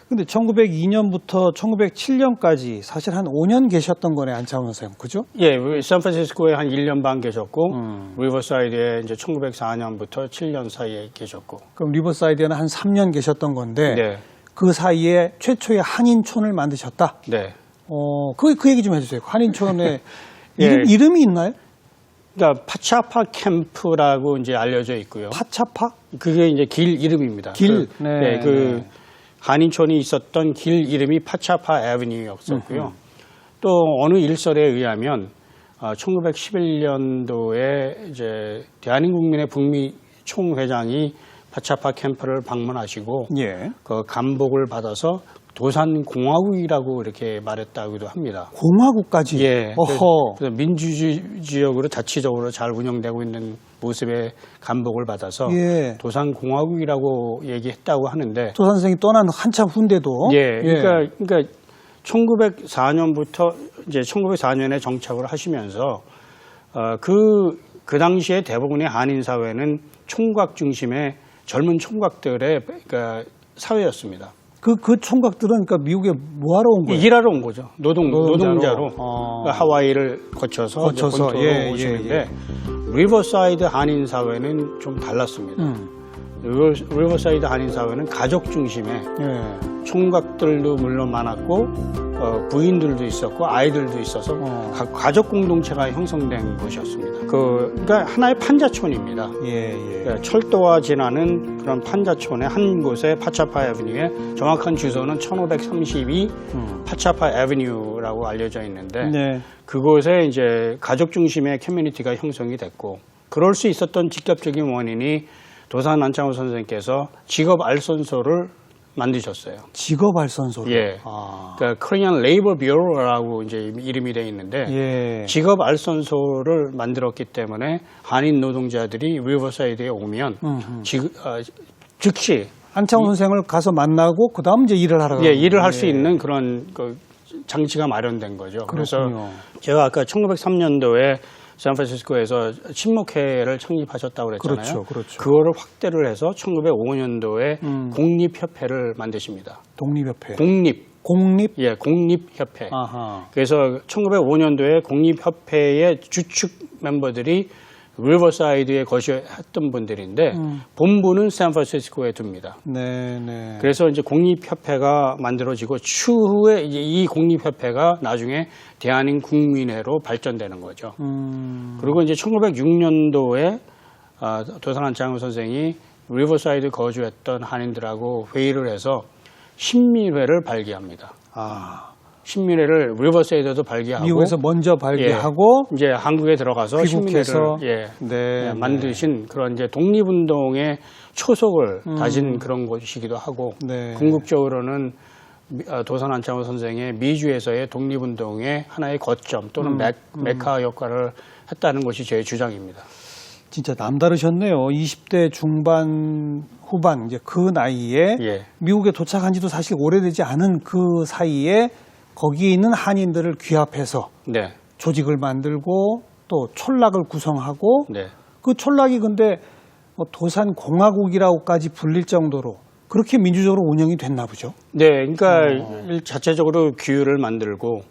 근데 1902년부터 1907년까지 사실 한 5년 계셨던 거네, 안창훈 선생님. 그죠? 예, 샌프란시스코에 한 1년 반 계셨고, 리버사이드에 이제 1904년부터 7년 사이에 계셨고. 그럼 리버사이드에는 한 3년 계셨던 건데, 네. 그 사이에 최초의 한인촌을 만드셨다? 네. 그 얘기 좀 해주세요. 한인촌에 예. 이름이 있나요? 그러니까 파차파 캠프라고 이제 알려져 있고요. 파차파? 그게 이제 길 이름입니다. 길. 네. 그 한인촌이 있었던 길 이름이 파차파 애비뉴였었고요. 또 어느 일설에 의하면 1911년도에 이제 대한민국민의 북미 총회장이 파차파 캠프를 방문하시고 예. 그 감복을 받아서 도산공화국이라고 이렇게 말했다고도 합니다. 공화국까지? 예. 어허. 그래서 민주주의 지역으로 자치적으로 잘 운영되고 있는 모습에 감복을 받아서 예. 도산공화국이라고 얘기했다고 하는데. 도 선생이 떠난 한참 후인데도. 예. 그러니까 1904년부터 이제 1904년에 정착을 하시면서 그 당시에 대부분의 한인 사회는 총각 중심의 젊은 총각들의 그러니까 사회였습니다. 그 총각들은 그러니까 미국에 뭐하러 온 거예요? 일하러 온 거죠. 노동자로. 아. 그러니까 하와이를 거쳐서 본토로 예, 오시는데 리버사이드 한인 사회는 좀 달랐습니다. 리버사이드 한인 사회는 가족 중심의 예. 총각들도 물론 많았고 부인들도 있었고 아이들도 있어서 가족 공동체가 형성된 곳이었습니다. 그러니까 하나의 판자촌입니다. 예. 그러니까 철도와 지나는 그런 판자촌의 한 곳에 파차파 애비뉴에 정확한 주소는 1532 파차파 애비뉴라고 알려져 있는데 네. 그곳에 이제 가족 중심의 커뮤니티가 형성이 됐고 그럴 수 있었던 직접적인 원인이 도산 안창호 선생님께서 직업 알선소를 만드셨어요. 직업 알선소를. 예. 그러니까 Korean Labor Bureau라고 이제 이름이 되어 있는데 예. 직업 알선소를 만들었기 때문에 한인 노동자들이 리버사이드에 오면 즉시 안창훈 선생을 가서 만나고 그다음 이제 일을 하러 예, 일을 할 수 있는 그런 장치가 마련된 거죠. 그렇군요. 그래서 제가 아까 1903년도에 샌프란시스코에서 친목회를 창립하셨다고 그랬잖아요. 그렇죠. 그거를 확대를 해서 1905년도에 공립협회를 만드십니다. 독립협회. 공립? 예, 공립협회. 아하. 그래서 1905년도에 공립협회의 주축 멤버들이 리버사이드에 거주했던 분들인데 본부는 샌프란시스코에 둡니다. 네. 그래서 이제 공립협회가 만들어지고 추후에 이제 이 공립협회가 나중에 대한민국민회로 발전되는 거죠. 그리고 이제 1906년도에 도산 안창호 선생이 리버사이드 거주했던 한인들하고 회의를 해서 신민회를 발기합니다. 신민회를 리버사이드도 발기하고 미국에서 먼저 발기하고 이제 한국에 들어가서 귀국해서 신민회를 만드신 그런 이제 독립운동의 초석을 다진 그런 곳이기도 하고 궁극적으로는 도산 안창호 선생의 미주에서의 독립운동의 하나의 거점 또는 메카 역할을 했다는 것이 제 주장입니다. 진짜 남다르셨네요. 20대 중반 후반 이제 그 나이에 미국에 도착한 지도 사실 오래되지 않은 그 사이에 거기에 있는 한인들을 귀합해서 조직을 만들고 또 촌락을 구성하고 그 촌락이 근데 도산 공화국이라고까지 불릴 정도로 그렇게 민주적으로 운영이 됐나 보죠. 네, 그러니까 자체적으로 규율을 만들고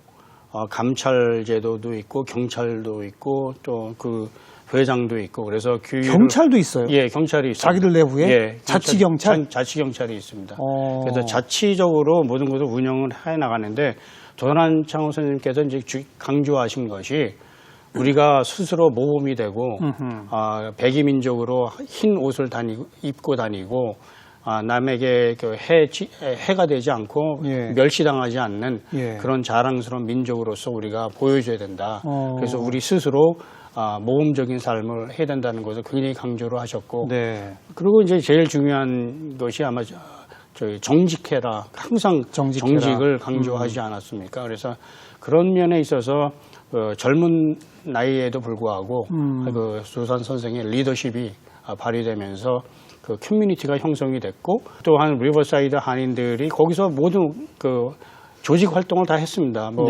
감찰 제도도 있고 경찰도 있고 또 그 회장도 있고 그래서 경찰도 있어요. 예, 경찰이 있어요. 자기들 내부에 자치 경찰, 자치 경찰이 있습니다. 그래서 자치적으로 모든 것을 운영을 해 나가는데 도산 안창호 선생님께서 이제 강조하신 것이 우리가 스스로 모범이 되고 백이 민족으로 흰 옷을 입고 다니고 남에게 해가 되지 않고 멸시당하지 않는 그런 자랑스러운 민족으로서 우리가 보여줘야 된다. 그래서 우리 스스로 모범적인 삶을 해야 된다는 것을 굉장히 강조를 하셨고 그리고 이제 제일 중요한 것이 아마 저희 정직해라. 항상 정직을 강조하지 않았습니까? 그래서 그런 면에 있어서 젊은 나이에도 불구하고 그 도산 선생의 리더십이 발휘되면서 그 커뮤니티가 형성이 됐고 또한 리버사이드 한인들이 거기서 모든 그 조직 활동을 다 했습니다. 뭐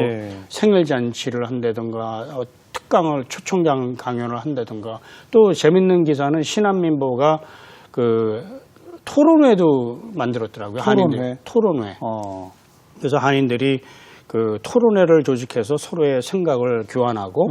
생일잔치를 한다든가 특강을 초청장 강연을 한다든가 또 재밌는 기사는 신한민보가 그 토론회도 만들었더라고요. 토론회. 한인들 토론회. 그래서 한인들이 그 토론회를 조직해서 서로의 생각을 교환하고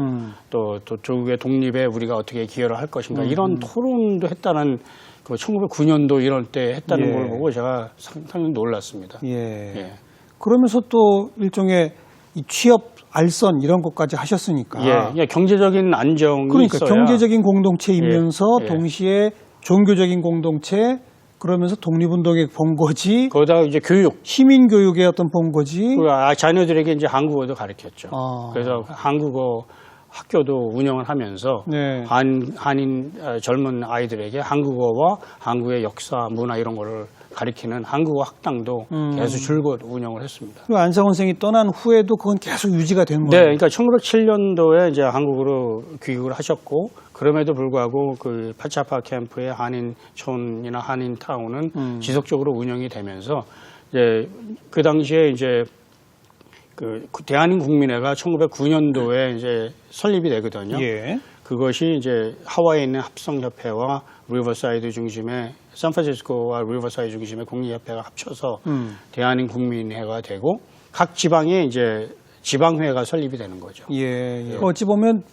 또 조국의 독립에 우리가 어떻게 기여를 할 것인가 이런 토론도 했다는 그 1909년도 이럴 때 했다는 걸 보고 제가 상당히 놀랐습니다. 예. 그러면서 또 일종의 이 취업 알선 이런 것까지 하셨으니까. 예, 경제적인 안정이 그러니까 있어야. 경제적인 공동체이면서 예. 동시에 종교적인 공동체 그러면서 독립운동의 본거지. 거기다가 이제 교육. 시민교육의 어떤 본거지. 자녀들에게 이제 한국어도 가르쳤죠. 아. 그래서 한국어 학교도 운영을 하면서 네. 한인 젊은 아이들에게 한국어와 한국의 역사, 문화 이런 거를 가리키는 한국어 학당도 계속 줄곧 운영을 했습니다. 그리고 안상원 선생이 떠난 후에도 그건 계속 유지가 된 네, 거예요. 그러니까 1907년도에 이제 한국으로 귀국을 하셨고 그럼에도 불구하고 그 파차파 캠프의 한인촌이나 한인타운은 지속적으로 운영이 되면서 이제 그 당시에 이제 그 대한민국민회가 1909년도에 이제 설립이 되거든요. 예. 그것이 이제 하와이에 있는 합성협회와 리버사이드 중심의 샌프란시스코와 리버사이드 중심의 공리협회가 합쳐서 대한민국민회가 되고 각 지방에 이제 지방회가 설립이 되는 거죠. 예. 어찌 보면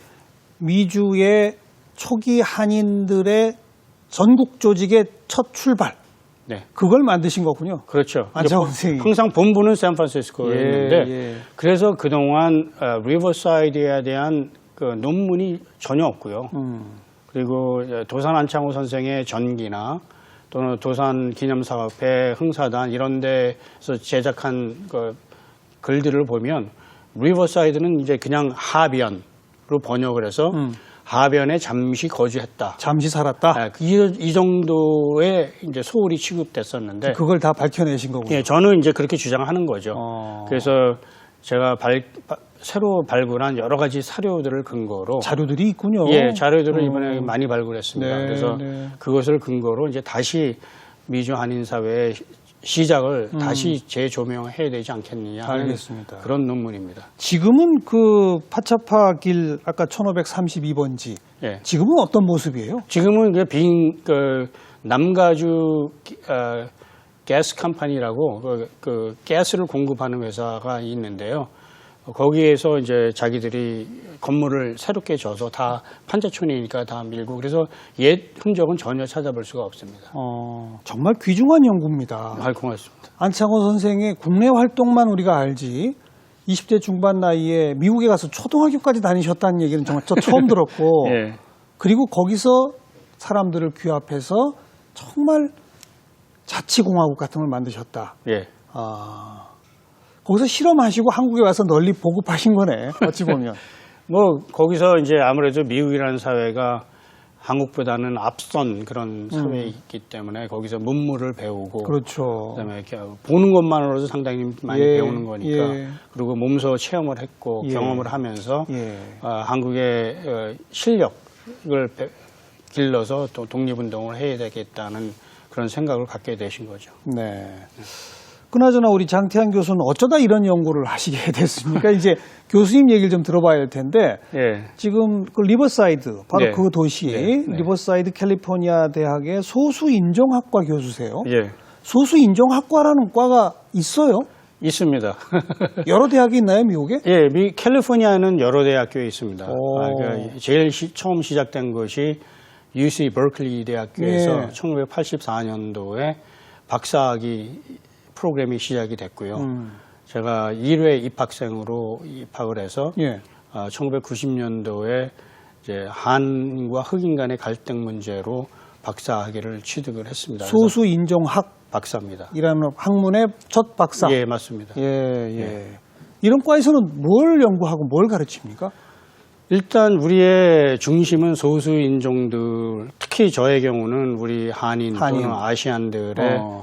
미주의 초기 한인들의 전국 조직의 첫 출발. 네. 그걸 만드신 거군요. 그렇죠. 안창원 선생이. 항상 본부는 샌프란시스코였는데 예. 그래서 그동안 리버사이드에 대한 그 논문이 전혀 없고요. 그리고 도산 안창호 선생의 전기나 또는 도산 기념사업회, 흥사단 이런 데서 제작한 그 글들을 보면 리버사이드는 이제 그냥 하변으로 번역을 해서 하변에 잠시 거주했다. 잠시 살았다. 네, 이 정도의 이제 소홀히 취급됐었는데 그걸 다 밝혀내신 거군요. 예, 저는 이제 그렇게 주장하는 거죠. 그래서 제가 새로 발굴한 여러 가지 사료들을 근거로 자료들이 있군요. 예, 자료들을 이번에 많이 발굴했습니다. 네, 그래서 네. 그것을 근거로 이제 다시 미주 한인 사회의 시작을 다시 재조명해야 되지 않겠느냐 하는 알겠습니다. 그런 논문입니다. 지금은 그 파차파 길 아까 1532번지 예. 지금은 어떤 모습이에요? 지금은 그 남가주 가스 컴퍼니라고 그 가스를 공급하는 회사가 있는데요. 거기에서 이제 자기들이 건물을 새롭게 져서 다 판자촌이니까 다 밀고 그래서 옛 흔적은 전혀 찾아볼 수가 없습니다. 정말 귀중한 연구입니다. 고맙습니다. 안창호 선생의 국내 활동만 우리가 알지 20대 중반 나이에 미국에 가서 초등학교까지 다니셨다는 얘기는 정말 저 처음 들었고 예. 그리고 거기서 사람들을 규합해서 정말 자치공화국 같은 걸 만드셨다. 예. 거기서 실험하시고 한국에 와서 널리 보급하신 거네. 어찌 보면. 뭐 거기서 이제 아무래도 미국이라는 사회가 한국보다는 앞선 그런 사회이기 때문에 거기서 문물을 배우고 그렇죠. 그다음에 이렇게 보는 것만으로도 상당히 많이 예, 배우는 거니까 예. 그리고 몸소 체험을 했고 예. 경험을 하면서 예. 한국의 실력을 길러서 또 독립운동을 해야 되겠다는 그런 생각을 갖게 되신 거죠. 네. 그나저나 우리 장태환 교수는 어쩌다 이런 연구를 하시게 됐습니까? 이제 교수님 얘기를 좀 들어봐야 할 텐데 예. 지금 그 리버사이드 바로 네. 그 도시 네. 리버사이드 캘리포니아 대학의 소수인종학과 교수세요. 예. 소수인종학과라는 과가 있어요? 있습니다. 여러 대학이 있나요, 미국에? 예, 캘리포니아는 여러 대학교에 있습니다. 오. 그러니까 제일 처음 시작된 것이 UC 버클리 대학교에서 예. 1984년도에 박사학위 프로그램이 시작이 됐고요. 제가 1회 입학생으로 입학을 해서 예. 1990년도에 이제 한과 흑인 간의 갈등 문제로 박사학위를 취득을 했습니다. 그래서 소수인종학 박사입니다. 이라는 학문의 첫 박사. 예, 맞습니다. 예. 이런 과에서는 뭘 연구하고 뭘 가르칩니까? 일단 우리의 중심은 소수인종들, 특히 저의 경우는 우리 한인. 또는 아시안들의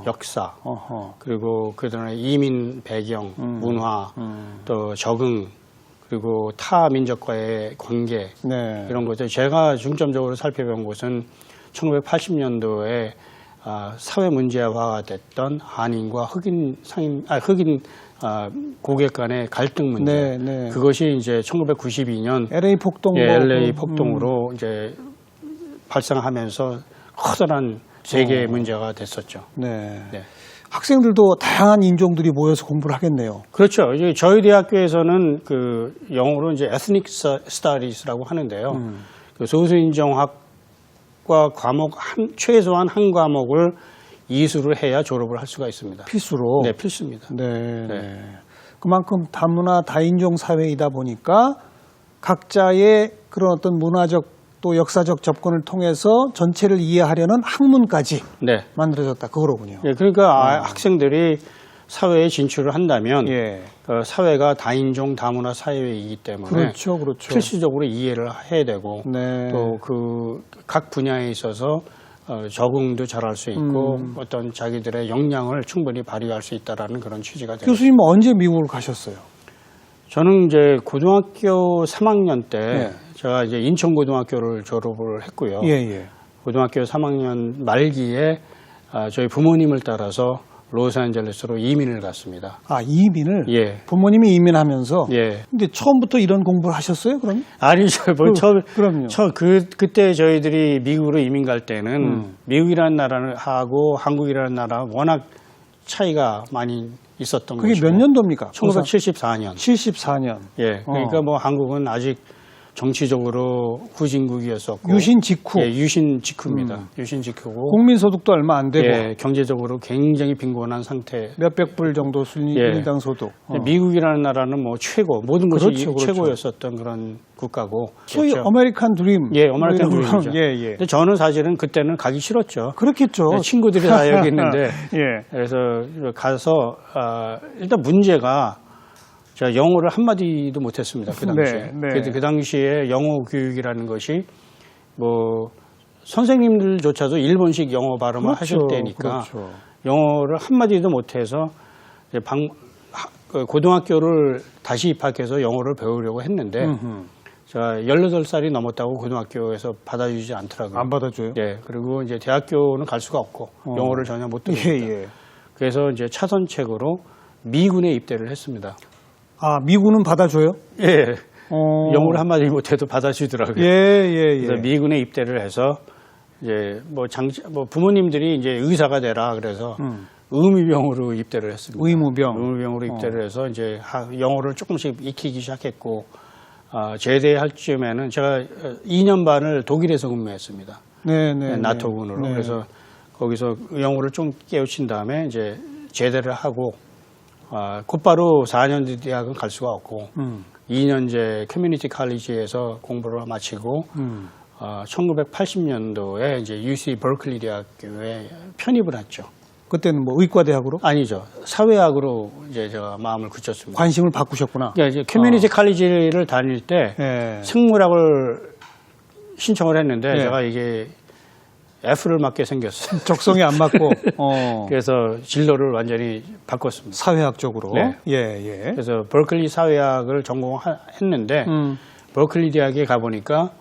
역사, 그리고 그들의 이민 배경, 문화, 또 적응, 그리고 타 민족과의 관계 네. 이런 것들 제가 중점적으로 살펴본 것은 1980년도에 사회 문제화가 됐던 한인과 흑인 고객 간의 갈등 문제. 네. 그것이 이제 1992년 LA 폭동 LA 폭동으로 이제 발생하면서 커다란 세계의 문제가 됐었죠. 네. 네. 학생들도 다양한 인종들이 모여서 공부를 하겠네요. 그렇죠. 이제 저희 대학교에서는 그 영어로 이제 Ethnic Studies라고 하는데요. 그 소수인종학과 과목 최소한 한 과목을 이수를 해야 졸업을 할 수가 있습니다. 필수로. 네, 필수입니다. 네. 네. 그만큼 다문화 다인종 사회이다 보니까 각자의 그런 어떤 문화적 또 역사적 접근을 통해서 전체를 이해하려는 학문까지 네. 만들어졌다. 그거로군요. 예, 그러니까 학생들이 사회에 진출을 한다면 예. 사회가 다인종 다문화 사회이기 때문에 그렇죠, 그렇죠. 필수적으로 이해를 해야 되고 네. 또 그 각 분야에 있어서 적응도 잘할 수 있고 어떤 자기들의 역량을 충분히 발휘할 수 있다라는 그런 취지가 됩니다. 교수님은 언제 미국을 가셨어요? 저는 이제 고등학교 3학년 때 네. 제가 이제 인천고등학교를 졸업을 했고요. 예, 예. 고등학교 3학년 말기에 저희 부모님을 따라서 로스앤젤레스로 이민을 갔습니다. 아, 이민을? 예. 부모님이 이민하면서? 예. 근데 처음부터 이런 공부를 하셨어요, 그럼? 아니죠. 뭐 그럼요. 그때 저희들이 미국으로 이민 갈 때는 미국이라는 나라를 하고 한국이라는 나라 워낙 차이가 많이 있었던 그게 것이고. 몇 년도입니까? 1974년. 74년. 예. 그러니까 뭐 한국은 아직 정치적으로 후진국이었었고 유신 직후. 예, 유신 직후입니다. 유신 직후고 국민소득도 얼마 안 되고 예, 경제적으로 굉장히 빈곤한 상태. 몇백 불 정도 예. 1인당 소득. 미국이라는 나라는 뭐 최고 모든 것이 그렇죠, 그렇죠. 최고였었던 그런 국가고. 소위 그렇죠. 어메리칸 드림. 예, 어메리칸 뭐 이런 드림이죠. 거. 예, 예. 근데 저는 사실은 그때는 가기 싫었죠. 그렇겠죠. 네, 친구들이 다 여기 있는데 예. 그래서 가서 일단 문제가 제가 영어를 한마디도 못했습니다. 그 당시에. 네, 네. 그 당시에 영어 교육이라는 것이 뭐 선생님들조차도 일본식 영어 발음을 하실 때니까 그렇죠. 영어를 한마디도 못해서 이제 고등학교를 다시 입학해서 영어를 배우려고 했는데 제가 18살이 넘었다고 고등학교에서 받아주지 않더라고요. 안 받아줘요? 예. 그리고 이제 대학교는 갈 수가 없고 영어를 전혀 못 듣습니다. 예, 예. 그래서 이제 차선책으로 미군에 입대를 했습니다. 아, 미군은 받아줘요? 예. 영어를 한마디 못해도 받아주더라고요. 예, 예, 예. 그래서 미군에 입대를 해서 이제 뭐 부모님들이 이제 의사가 되라 그래서 의무병으로 입대를 했습니다. 의무병으로 입대를 해서 이제 영어를 조금씩 익히기 시작했고 제대할 즈음에는 제가 2년 반을 독일에서 근무했습니다. 네, 네. 나토군으로. 네. 그래서 거기서 영어를 좀 깨우친 다음에 이제 제대를 하고 곧바로 4년 뒤 대학은 갈 수가 없고 2년제 커뮤니티 칼리지에서 공부를 마치고 1980년도에 이제 UC 버클리 대학교에 편입을 했죠. 그때는 뭐 의과대학으로? 아니죠. 사회학으로 이제 제가 마음을 굳혔습니다. 관심을 바꾸셨구나. 그러니까 이제 커뮤니티 칼리지를 다닐 때 예. 생물학을 신청을 했는데 예. 제가 이게 F를 맞게 생겼어요. 적성에 안 맞고. 그래서 진로를 완전히 바꿨습니다. 사회학적으로. 네. 예, 예. 그래서 버클리 사회학을 전공했는데 버클리 대학에 가보니까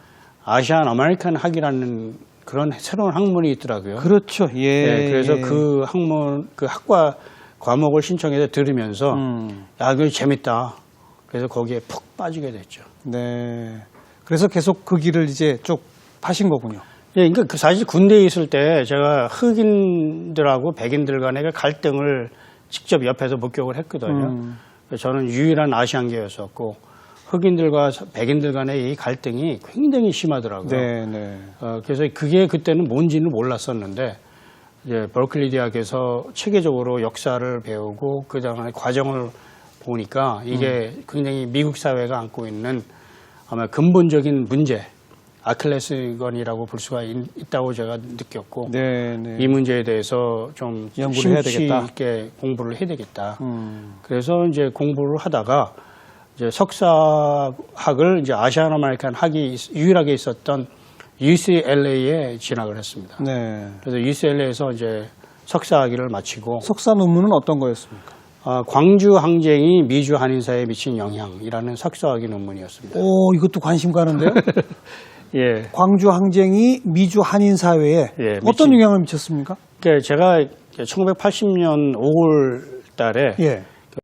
아시안 아메리칸 학이라는 그런 새로운 학문이 있더라고요. 그렇죠. 예. 네, 그래서 그 학문, 그 학과 과목을 신청해서 들으면서 야, 이거 재밌다. 그래서 거기에 푹 빠지게 됐죠. 네. 그래서 계속 그 길을 이제 쭉 파신 거군요. 예, 그러니까 사실 군대에 있을 때 제가 흑인들하고 백인들 간의 그 갈등을 직접 옆에서 목격을 했거든요. 저는 유일한 아시안계였었고 흑인들과 백인들 간의 이 갈등이 굉장히 심하더라고요. 네, 네. 그래서 그게 그때는 뭔지는 몰랐었는데 이제 버클리 대학에서 체계적으로 역사를 배우고 그 다음에 과정을 보니까 이게 굉장히 미국 사회가 안고 있는 아마 근본적인 문제, 아킬레스건이라고 볼 수가 있다고 제가 느꼈고 네, 네. 이 문제에 대해서 좀 연구를 해야 되겠다. 있게 공부를 해야 되겠다. 그래서 이제 공부를 하다가 이제 석사학을 이제 아시안 아메리칸 학이 유일하게 있었던 UCLA에 진학을 했습니다. 네. 그래서 UCLA에서 이제 석사학위를 마치고 석사 논문은 어떤 거였습니까? 광주 항쟁이 미주 한인사회에 미친 영향이라는 석사학위 논문이었습니다. 오, 이것도 관심 가는데요? 예. 광주 항쟁이 미주 한인 사회에 예, 어떤 영향을 미쳤습니까? 그러니까 제가 1980년 5월 달에 예.